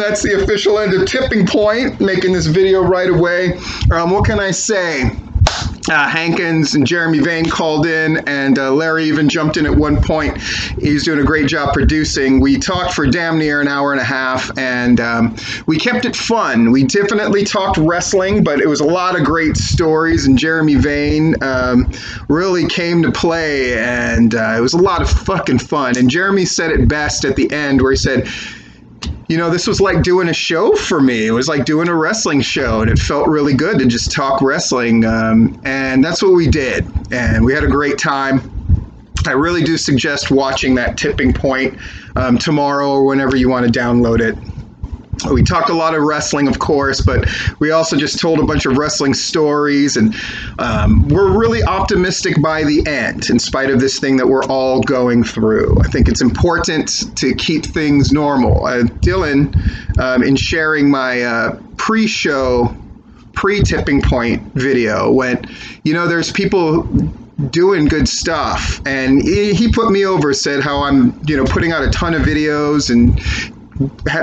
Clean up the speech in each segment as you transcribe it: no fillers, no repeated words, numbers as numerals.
that's the official end of Tipping Point, making this video right away. What can I say? Hankins and Jeremy Vane called in, and Larry even jumped in at one point. He's doing a great job producing. We talked for damn near an hour and a half, and we kept it fun. We definitely talked wrestling, but it was a lot of great stories, and Jeremy Vane really came to play, and it was a lot of fucking fun. And Jeremy said it best at the end, where he said, you know, this was like doing a show for me. It was like doing a wrestling show, and it felt really good to just talk wrestling. And that's what we did. And we had a great time. I really do suggest watching that Tipping Point tomorrow or whenever you want to download it. We talked a lot of wrestling, of course, but we also just told a bunch of wrestling stories, and we're really optimistic by the end, in spite of this thing that we're all going through. I think it's important to keep things normal. Dylan, in sharing my pre-show, pre-Tipping Point video, went, you know, there's people doing good stuff, and he put me over, said how I'm, you know, putting out a ton of videos and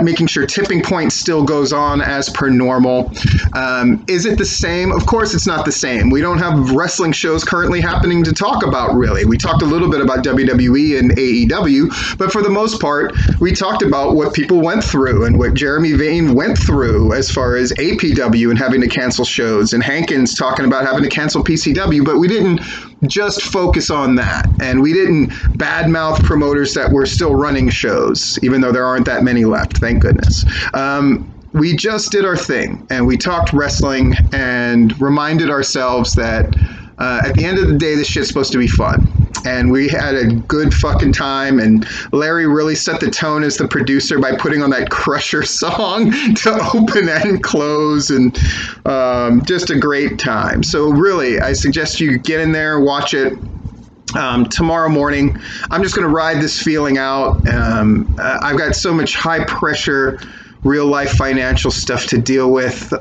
making sure Tipping Point still goes on as per normal. Is it the same? Of course it's not the same. We don't have wrestling shows currently happening to talk about, really. We talked a little bit about WWE and AEW, but for the most part, we talked about what people went through and what Jeremy Vane went through as far as APW and having to cancel shows, and Hankins talking about having to cancel PCW, but we didn't just focus on that, and we didn't badmouth promoters that were still running shows, even though there aren't that many left, thank goodness. We just did our thing, and we talked wrestling and reminded ourselves that at the end of the day, this shit's supposed to be fun. And we had a good fucking time, and Larry really set the tone as the producer by putting on that Crusher song to open and close, and just a great time. So really, I suggest you get in there, watch it. Tomorrow morning, I'm just going to ride this feeling out. I've got so much high pressure, real life financial stuff to deal with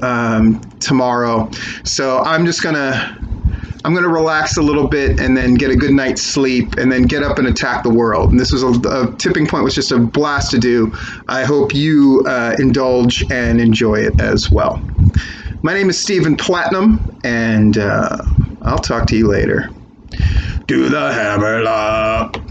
tomorrow. So I'm going to relax a little bit and then get a good night's sleep and then get up and attack the world. And this was a Tipping Point was just a blast to do. I hope you indulge and enjoy it as well. My name is Stephen Platinum, and I'll talk to you later. Do the hammer lock.